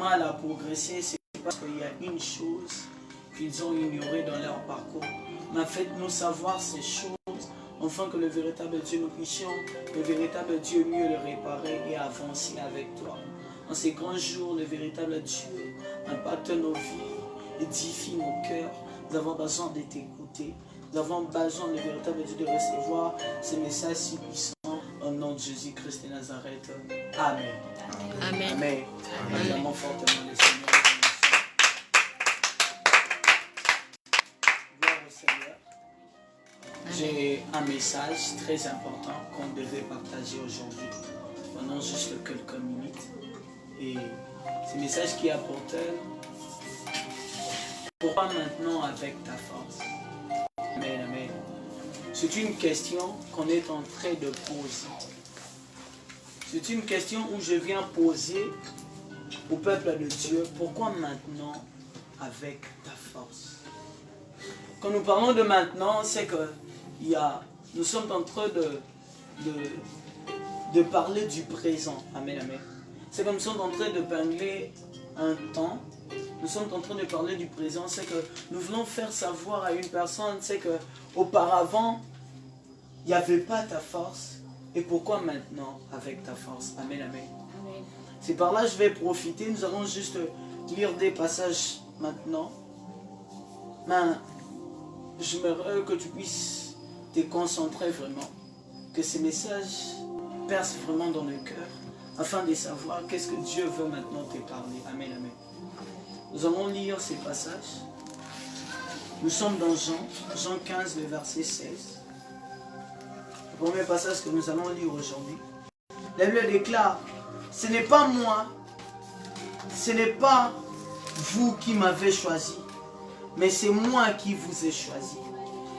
mal à progresser, c'est parce qu'il y a une chose qu'ils ont ignorée dans leur parcours. Mais faites-nous savoir ces choses, afin que le véritable Dieu, nous puissions, le véritable Dieu, mieux le réparer et avancer avec toi. En ces grands jours, le véritable Dieu impacte nos vies, édifie nos cœurs. Nous avons besoin de t'écouter. Nous avons besoin, le véritable Dieu, de recevoir ces messages si puissants. Au nom de Jésus-Christ de Nazareth. Amen. Amen. Amen. Acclamons fortement le Seigneur. Gloire au Seigneur. J'ai un message très important qu'on devait partager aujourd'hui. Pendant juste quelques minutes. Et ce message qui apporte, pourquoi maintenant avec ta force? Amen, amen. C'est une question qu'on est en train de poser. C'est une question où je viens poser au peuple de Dieu. Pourquoi maintenant avec ta force? Quand nous parlons de maintenant, c'est que nous sommes en train de parler du présent. Amen, amen. C'est comme nous sommes en train de parler un temps. Nous sommes en train de parler du présent. C'est que nous voulons faire savoir à une personne, c'est que auparavant, il n'y avait pas ta force. Et pourquoi maintenant avec ta force? Amen, amen. Amen. C'est par là que je vais profiter. Nous allons juste lire des passages maintenant. Mais j'aimerais que tu puisses te concentrer vraiment. Que ces messages percent vraiment dans le cœur. Afin de savoir qu'est-ce que Dieu veut maintenant te parler. Amen, amen. Nous allons lire ces passages. Nous sommes dans Jean 15, le verset 16. Le premier passage que nous allons lire aujourd'hui. La Bible déclare, ce n'est pas moi, ce n'est pas vous qui m'avez choisi, mais c'est moi qui vous ai choisi.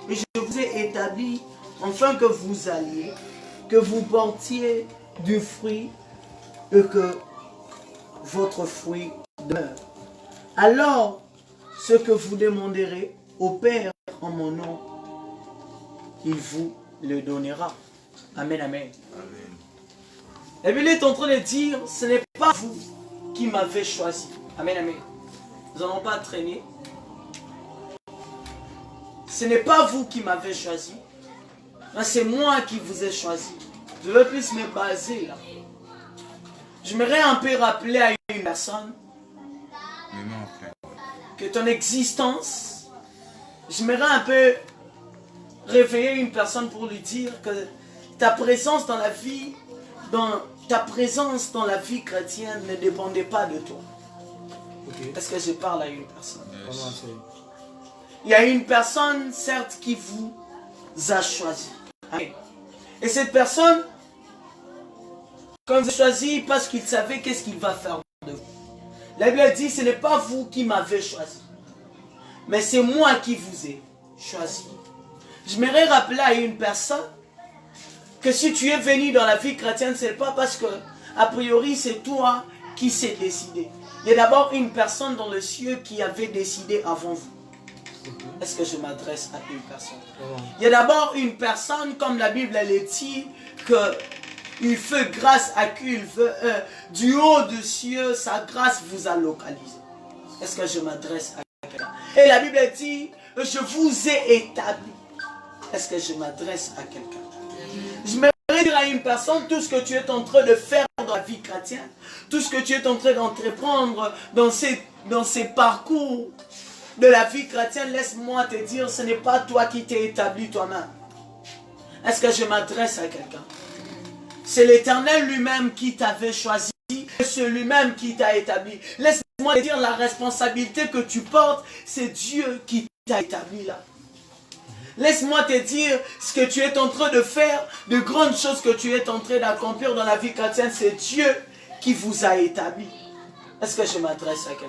Et je vous ai établi afin que vous alliez, que vous portiez du fruit et que votre fruit demeure. Alors, ce que vous demanderez au Père en mon nom, il vous le donnera. Amen, amen. Amen. La Bible est en train de dire, ce n'est pas vous qui m'avez choisi. Amen, amen. Nous n'allons pas traîner. Ce n'est pas vous qui m'avez choisi, mais c'est moi qui vous ai choisi. Je veux plus me baser là. J'aimerais un peu rappeler à une personne que ton existence, j'aimerais un peu réveiller une personne pour lui dire que ta présence dans la vie, chrétienne ne dépendait pas de toi. Okay. Est-ce que je parle à une personne? Yes. Il y a une personne, certes, qui vous a choisi. Et cette personne, quand vous avez choisi, parce qu'il savait qu'est-ce qu'il va faire de vous. La Bible dit, ce n'est pas vous qui m'avez choisi, mais c'est moi qui vous ai choisi. J'aimerais rappeler à une personne que si tu es venu dans la vie chrétienne, ce n'est pas parce que, a priori, c'est toi qui s'est décidé. Il y a d'abord une personne dans le ciel qui avait décidé avant vous. Est-ce que je m'adresse à une personne? Il y a d'abord une personne, comme la Bible elle dit, qu'il fait grâce à qui il veut. Du haut des cieux, sa grâce vous a localisé. Est-ce que je m'adresse à quelqu'un? Et la Bible dit, je vous ai établi. Est-ce que je m'adresse à quelqu'un? Je m'aimerais dire à une personne, tout ce que tu es en train de faire dans la vie chrétienne, tout ce que tu es en train d'entreprendre dans ces parcours de la vie chrétienne, laisse-moi te dire, ce n'est pas toi qui t'es établi toi-même. Est-ce que je m'adresse à quelqu'un? C'est l'Éternel lui-même qui t'avait choisi, c'est lui-même qui t'a établi. Laisse-moi te dire, la responsabilité que tu portes, c'est Dieu qui t'a établi là. Laisse-moi te dire, ce que tu es en train de faire, de grandes choses que tu es en train d'accomplir dans la vie chrétienne, c'est Dieu qui vous a établi. Est-ce que je m'adresse à quelqu'un?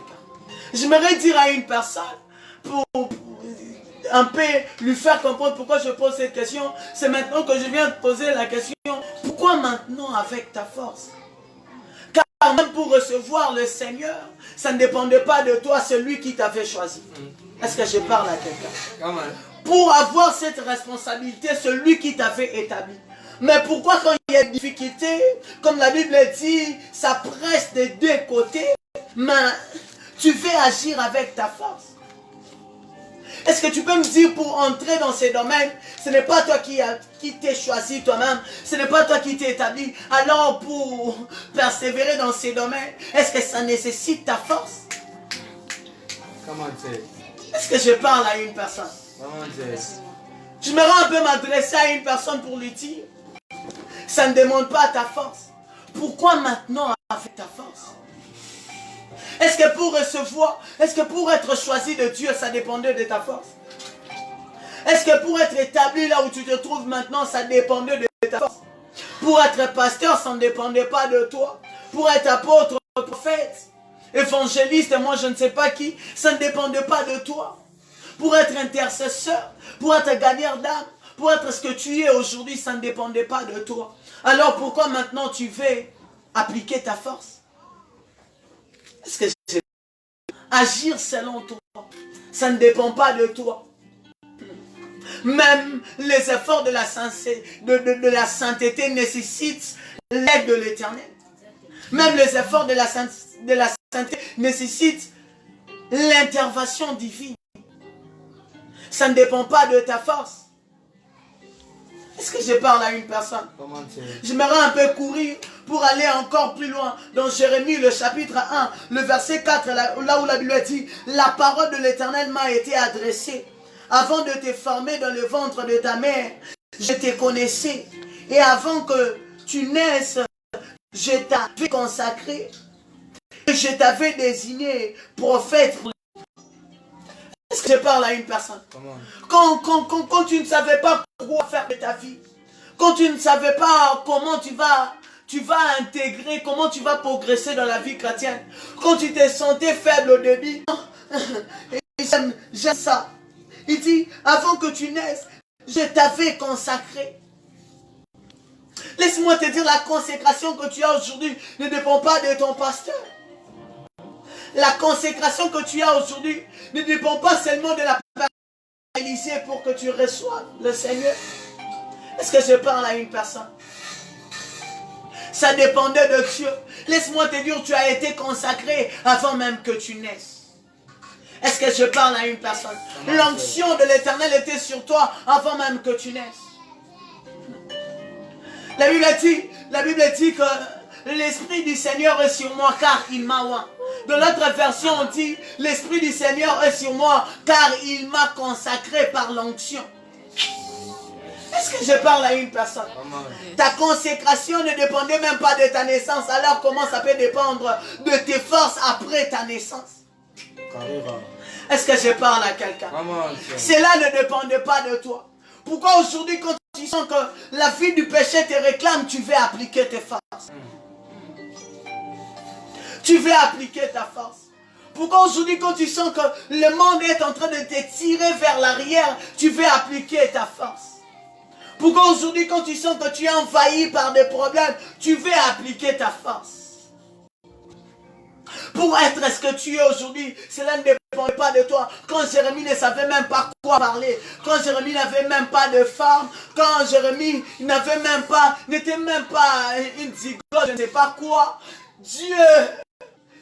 J'aimerais dire à une personne, pour un peu lui faire comprendre pourquoi je pose cette question, c'est maintenant que je viens de poser la question, pourquoi maintenant avec ta force? Car même pour recevoir le Seigneur, ça ne dépendait pas de toi, c'est lui qui t'avait choisi. Est-ce que je parle à quelqu'un? Pour avoir cette responsabilité, c'est lui qui t'avait établi. Mais pourquoi quand il y a des difficultés, comme la Bible dit, ça presse des deux côtés, mais tu veux agir avec ta force. Est-ce que tu peux me dire, pour entrer dans ces domaines, ce n'est pas toi qui t'es choisi toi-même, ce n'est pas toi qui t'es établi. Alors pour persévérer dans ces domaines, est-ce que ça nécessite ta force? Est-ce que je parle à une personne? Je me rends un peu m'adresser à une personne pour lui dire, ça ne demande pas ta force. Pourquoi maintenant avec ta force? Est-ce que pour recevoir, est-ce que pour être choisi de Dieu, ça dépendait de ta force? Est-ce que pour être établi là où tu te trouves maintenant, ça dépendait de ta force? Pour être pasteur, ça ne dépendait pas de toi. Pour être apôtre, prophète, évangéliste, moi je ne sais pas qui, ça ne dépendait pas de toi. Pour être intercesseur, pour être gagnant d'âme, pour être ce que tu es aujourd'hui, ça ne dépendait pas de toi. Alors pourquoi maintenant tu veux appliquer ta force? Est-ce que c'est agir selon toi? Ça ne dépend pas de toi. Même les efforts de la sainteté nécessitent l'aide de l'Éternel. Même les efforts de la sainteté nécessitent l'intervention divine. Ça ne dépend pas de ta force. Est-ce que je parle à une personne? J'aimerais un peu courir pour aller encore plus loin. Dans Jérémie, le chapitre 1, le verset 4, là où la Bible dit, la parole de l'Éternel m'a été adressée. Avant de te former dans le ventre de ta mère, je te connaissais. Et avant que tu naisses, je t'avais consacré. Je t'avais désigné prophète. Est-ce que je parle à une personne? Quand tu ne savais pas quoi faire de ta vie, quand tu ne savais pas comment tu vas intégrer, comment tu vas progresser dans la vie chrétienne, quand tu te sentais faible au début, j'aime ça. Il dit, avant que tu naisses, je t'avais consacré. Laisse-moi te dire, la consécration que tu as aujourd'hui ne dépend pas de ton pasteur. La consécration que tu as aujourd'hui ne dépend pas seulement de la Élysée pour que tu reçoives le Seigneur. Est-ce que je parle à une personne? Ça dépendait de Dieu. Laisse-moi te dire, tu as été consacré avant même que tu naisses. Est-ce que je parle à une personne? L'onction de l'Éternel était sur toi avant même que tu naisses. La Bible dit que l'Esprit du Seigneur est sur moi car il m'a oint. Dans l'autre version, on dit, l'Esprit du Seigneur est sur moi, car il m'a consacré par l'onction. Est-ce que je parle à une personne? Ta consécration ne dépendait même pas de ta naissance. Alors comment ça peut dépendre de tes forces après ta naissance? Est-ce que je parle à quelqu'un? Cela ne dépendait pas de toi. Pourquoi aujourd'hui, quand tu sens que la vie du péché te réclame, tu veux appliquer tes forces? Tu veux appliquer ta force. Pourquoi aujourd'hui, quand tu sens que le monde est en train de te tirer vers l'arrière, tu veux appliquer ta force? Pourquoi aujourd'hui, quand tu sens que tu es envahi par des problèmes, tu veux appliquer ta force? Pour être ce que tu es aujourd'hui, cela ne dépend pas de toi. Quand Jérémie ne savait même pas quoi parler, quand Jérémie n'avait même pas de femme, quand Jérémie n'était même pas une zigote, je ne sais pas quoi, Dieu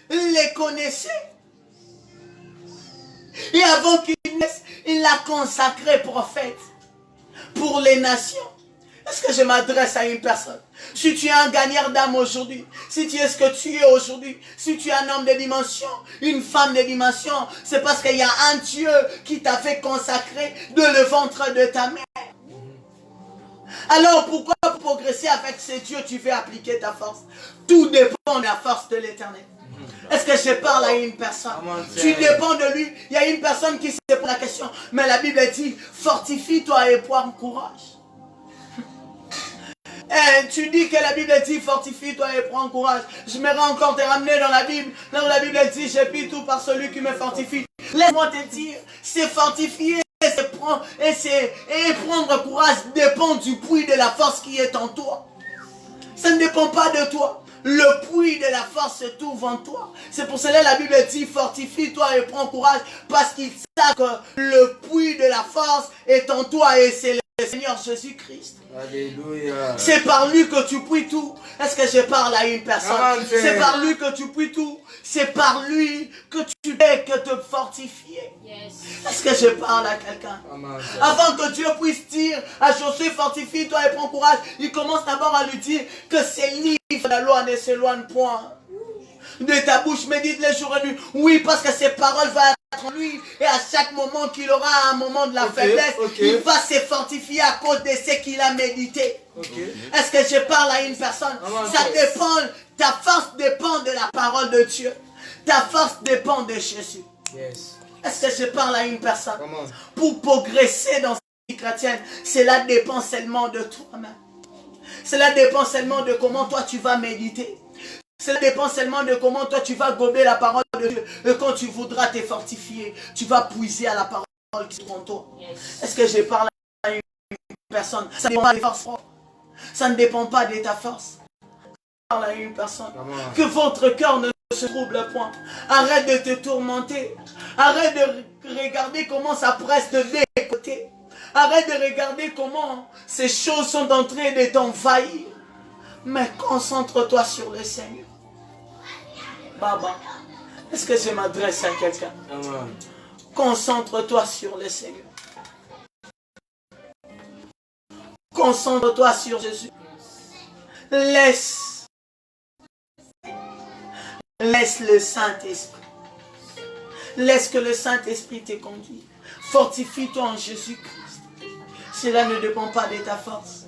les connaissait. Et avant qu'il naisse, il l'a consacré prophète pour les nations. Est-ce que je m'adresse à une personne? Si tu es un gagnant d'âme aujourd'hui, si tu es ce que tu es aujourd'hui, si tu es un homme de dimension, une femme de dimension, c'est parce qu'il y a un Dieu qui t'a fait consacrer de le ventre de ta mère. Alors pourquoi progresser avec ce Dieu, tu veux appliquer ta force? Tout dépend de la force de l'Éternel. Est-ce que je parle à une personne? Tu dépends de lui. Il y a une personne qui se pose la question. Mais la Bible dit, fortifie-toi et prends courage. Tu dis que la Bible dit, fortifie-toi et prends courage. Je me rends encore te ramener dans la Bible. Là où la Bible dit, je puis tout par celui qui me fortifie. Laisse-moi te dire, c'est fortifier et prendre courage dépend du puits de la force qui est en toi. Ça ne dépend pas de toi. Le puits de la force se trouve en toi. C'est pour cela que la Bible dit, fortifie-toi et prends courage, parce qu'il sait que le puits de la force est en toi et c'est le Seigneur Jésus-Christ. Alléluia. C'est par lui que tu puis tout. Est-ce que je parle à une personne? C'est par lui que tu puis tout. C'est par lui que tu peux que te fortifier. Est-ce que je parle à quelqu'un? Avant que Dieu puisse dire à Josué, fortifie-toi et prends courage, il commence d'abord à lui dire que ces livres de la loi ne s'éloignent point de ta bouche, médite les jours et nuits. Oui, parce que ces paroles vont être en lui. Et à chaque moment qu'il aura un moment de la faiblesse, il va se fortifier à cause de ce qu'il a médité. Est-ce que je parle à une personne? Ça dépend, ta force dépend de la parole de Dieu. Ta force dépend de Jésus. Est-ce que je parle à une personne? Pour progresser dans cette vie chrétienne, cela dépend seulement de toi-même. Cela dépend seulement de comment toi tu vas méditer. Cela dépend seulement de comment toi tu vas gober la parole de Dieu. Et quand tu voudras te fortifier, tu vas puiser à la parole qui est en toi. Est-ce que je parle à une personne? Ça ne dépend pas des forces. Ça ne dépend pas de ta force. Je parle à une personne. Que votre cœur ne se trouble point. Arrête de te tourmenter. Arrête de regarder comment ça presse de deux côtés. Arrête de regarder comment ces choses sont en train de t'envahir. Mais concentre-toi sur le Seigneur. Baba, est-ce que je m'adresse à quelqu'un? Concentre-toi sur le Seigneur. Concentre-toi sur Jésus. Laisse le Saint-Esprit. Laisse que le Saint-Esprit te conduise. Fortifie-toi en Jésus-Christ. Cela ne dépend pas de ta force.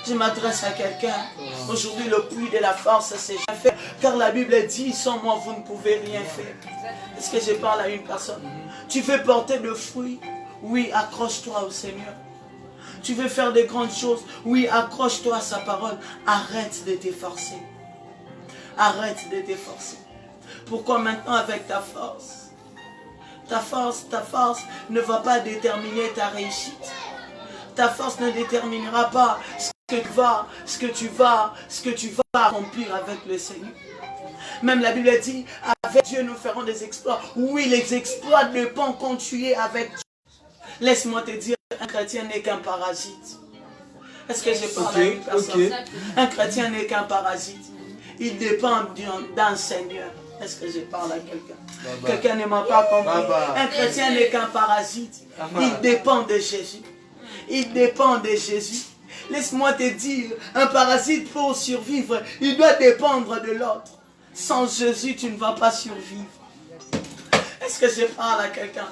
Je m'adresse à quelqu'un. Aujourd'hui, le puits de la force, c'est jamais fait. Car la Bible dit, sans moi, vous ne pouvez rien faire. Est-ce que je parle à une personne? Tu veux porter de fruits? Oui, accroche-toi au Seigneur. Tu veux faire des grandes choses? Oui, accroche-toi à sa parole. Arrête de t'efforcer. Arrête de t'efforcer. Pourquoi maintenant avec ta force? Ta force ne va pas déterminer ta réussite. Ta force ne déterminera pas ce que tu vas accomplir avec le Seigneur. Même la Bible dit, avec Dieu nous ferons des exploits. Oui, les exploits dépendent quand tu es avec Dieu. Laisse-moi te dire, un chrétien n'est qu'un parasite. Est-ce que je parle à une personne? Un chrétien n'est qu'un parasite. Il dépend d'un Seigneur. Est-ce que je parle à quelqu'un? Quelqu'un ne m'a pas compris. Un chrétien n'est qu'un parasite. Il dépend de Jésus. Il dépend de Jésus. Laisse-moi te dire, un parasite pour survivre, il doit dépendre de l'autre. Sans Jésus, tu ne vas pas survivre. Est-ce que je parle à quelqu'un?